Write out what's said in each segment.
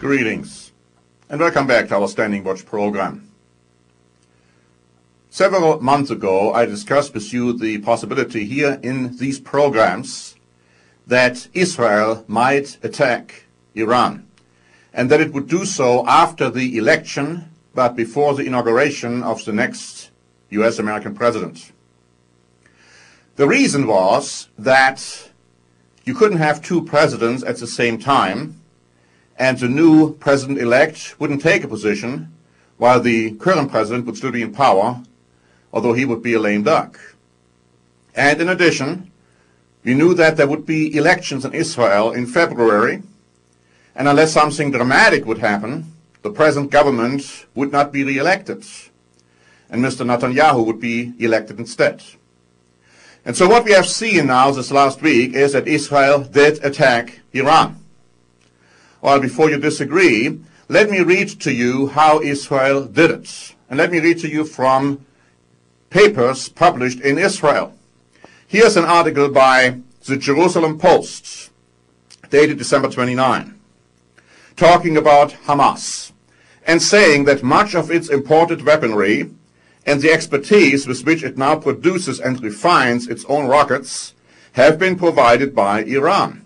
Greetings, and welcome back to our Standing Watch program. Several months ago, I discussed with you the possibility here in these programs that Israel might attack Iran, and that it would do so after the election, but before the inauguration of the next US-American president. The reason was that you couldn't have two presidents at the same time, and the new president-elect wouldn't take a position while the current president would still be in power, although he would be a lame duck. And in addition, we knew that there would be elections in Israel in February, and unless something dramatic would happen, the present government would not be re-elected, and Mr. Netanyahu would be elected instead. And so what we have seen now this last week is that Israel did attack Iran. Well, before you disagree, let me read to you how Israel did it. And let me read to you from papers published in Israel. Here's an article by the Jerusalem Post, dated December 29, talking about Hamas, and saying that much of its imported weaponry and the expertise with which it now produces and refines its own rockets have been provided by Iran.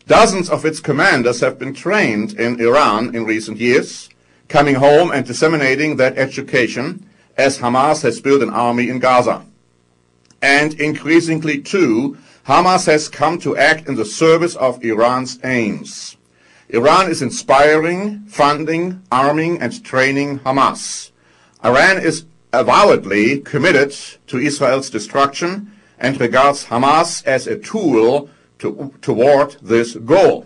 Dozens of its commanders have been trained in Iran in recent years, coming home and disseminating that education as Hamas has built an army in Gaza. And increasingly, too, Hamas has come to act in the service of Iran's aims. Iran is inspiring, funding, arming, and training Hamas. Iran is avowedly committed to Israel's destruction and regards Hamas as a tool toward this goal.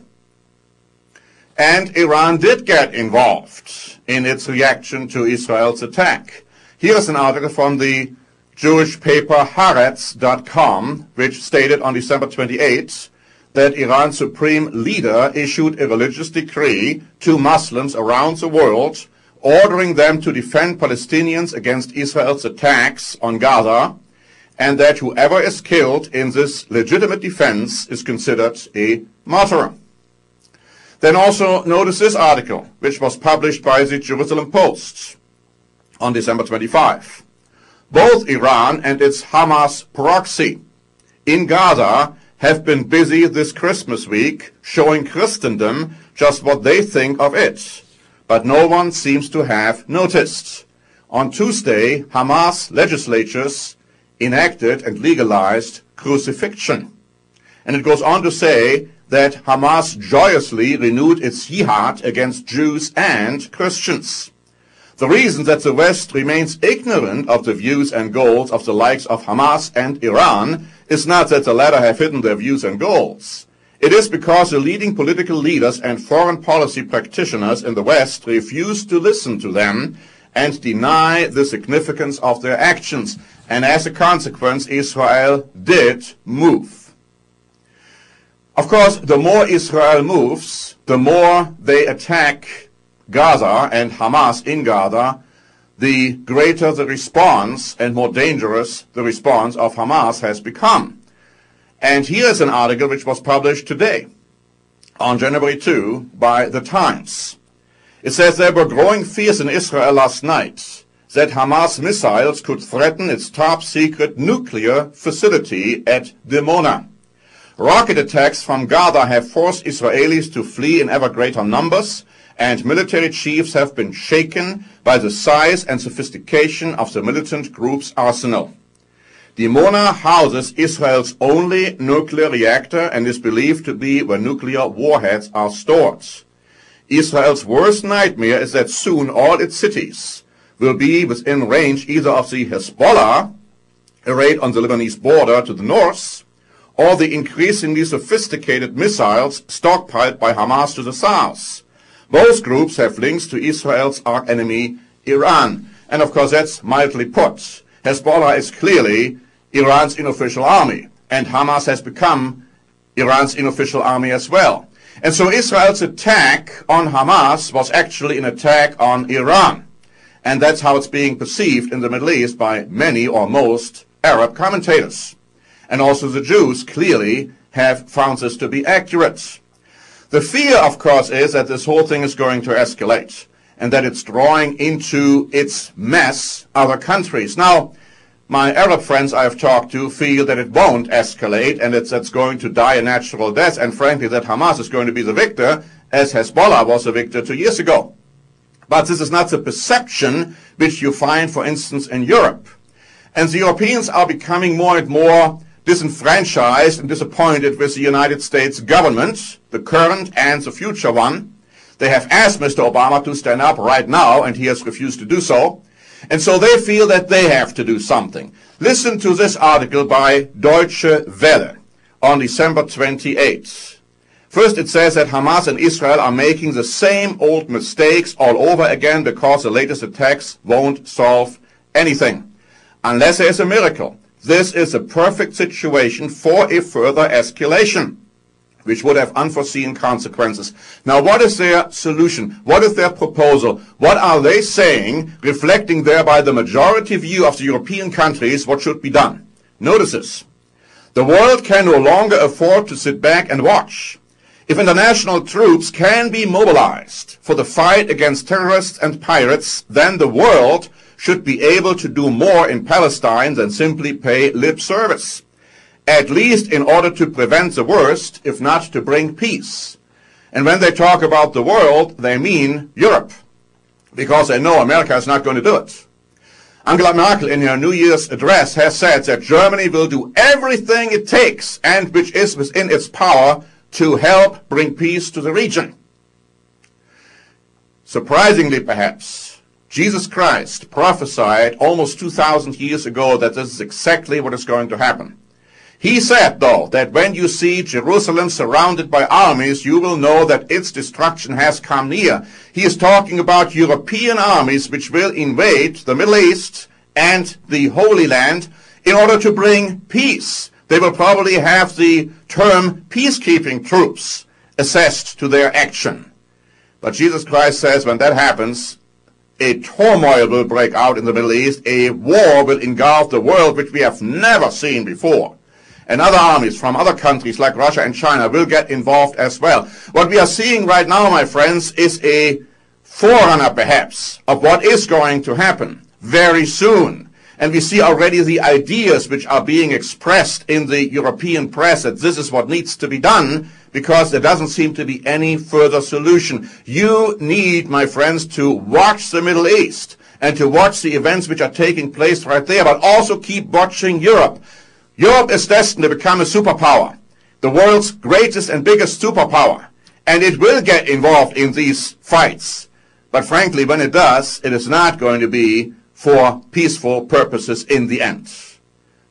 And Iran did get involved in its reaction to Israel's attack. Here's an article from the Jewish paper Haaretz.com, which stated on December 28 that Iran's supreme leader issued a religious decree to Muslims around the world, ordering them to defend Palestinians against Israel's attacks on Gaza, and that whoever is killed in this legitimate defense is considered a martyr. Then also notice this article, which was published by the Jerusalem Post on December 25. Both Iran and its Hamas proxy in Gaza have been busy this Christmas week showing Christendom just what they think of it, but no one seems to have noticed. On Tuesday, Hamas legislatures enacted and legalized crucifixion. And it goes on to say that Hamas joyously renewed its jihad against Jews and Christians. The reason that the West remains ignorant of the views and goals of the likes of Hamas and Iran is not that the latter have hidden their views and goals. It is because the leading political leaders and foreign policy practitioners in the West refuse to listen to them and deny the significance of their actions. And as a consequence, Israel did move. Of course, the more Israel moves, the more they attack Gaza and Hamas in Gaza, the greater the response and more dangerous the response of Hamas has become. And here's an article which was published today, on January 2, by The Times. It says there were growing fears in Israel last night that Hamas missiles could threaten its top-secret nuclear facility at Dimona. Rocket attacks from Gaza have forced Israelis to flee in ever greater numbers, and military chiefs have been shaken by the size and sophistication of the militant group's arsenal. Dimona houses Israel's only nuclear reactor and is believed to be where nuclear warheads are stored. Israel's worst nightmare is that soon all its cities will be within range either of the Hezbollah, arrayed on the Lebanese border to the north, or the increasingly sophisticated missiles stockpiled by Hamas to the south. Both groups have links to Israel's arch-enemy, Iran. And of course, that's mildly put. Hezbollah is clearly Iran's unofficial army, and Hamas has become Iran's unofficial army as well. And so Israel's attack on Hamas was actually an attack on Iran. And that's how it's being perceived in the Middle East by many or most Arab commentators. And also the Jews clearly have found this to be accurate. The fear, of course, is that this whole thing is going to escalate and that it's drawing into its mess other countries. Now, my Arab friends I have talked to feel that it won't escalate and it's going to die a natural death, and frankly that Hamas is going to be the victor, as Hezbollah was the victor 2 years ago. But this is not the perception which you find, for instance, in Europe. And the Europeans are becoming more and more disenfranchised and disappointed with the United States government, the current and the future one. They have asked Mr. Obama to stand up right now, and he has refused to do so. And so they feel that they have to do something. Listen to this article by Deutsche Welle on December 28th. First, it says that Hamas and Israel are making the same old mistakes all over again because the latest attacks won't solve anything. Unless there is a miracle, this is a perfect situation for a further escalation, which would have unforeseen consequences. Now, what is their solution? What is their proposal? What are they saying, reflecting thereby the majority view of the European countries, what should be done? Notice this. The world can no longer afford to sit back and watch. If international troops can be mobilized for the fight against terrorists and pirates, then the world should be able to do more in Palestine than simply pay lip service, at least in order to prevent the worst, if not to bring peace. And when they talk about the world, they mean Europe, because they know America is not going to do it. Angela Merkel, in her New Year's address, has said that Germany will do everything it takes and which is within its power to help bring peace to the region. Surprisingly, perhaps, Jesus Christ prophesied almost 2,000 years ago that this is exactly what is going to happen. He said, though, that when you see Jerusalem surrounded by armies, you will know that its destruction has come near. He is talking about European armies which will invade the Middle East and the Holy Land in order to bring peace. They will probably have the term peacekeeping troops assessed to their action. But Jesus Christ says when that happens, a turmoil will break out in the Middle East, a war will engulf the world which we have never seen before. And other armies from other countries like Russia and China will get involved as well. What we are seeing right now, my friends, is a forerunner perhaps of what is going to happen very soon. And we see already the ideas which are being expressed in the European press that this is what needs to be done, because there doesn't seem to be any further solution. You need, my friends, to watch the Middle East and to watch the events which are taking place right there, but also keep watching Europe. Europe is destined to become a superpower, the world's greatest and biggest superpower, and it will get involved in these fights. But frankly, when it does, it is not going to be for peaceful purposes in the end.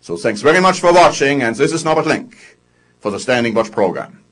So thanks very much for watching, and this is Norbert Link for the Standing Watch program.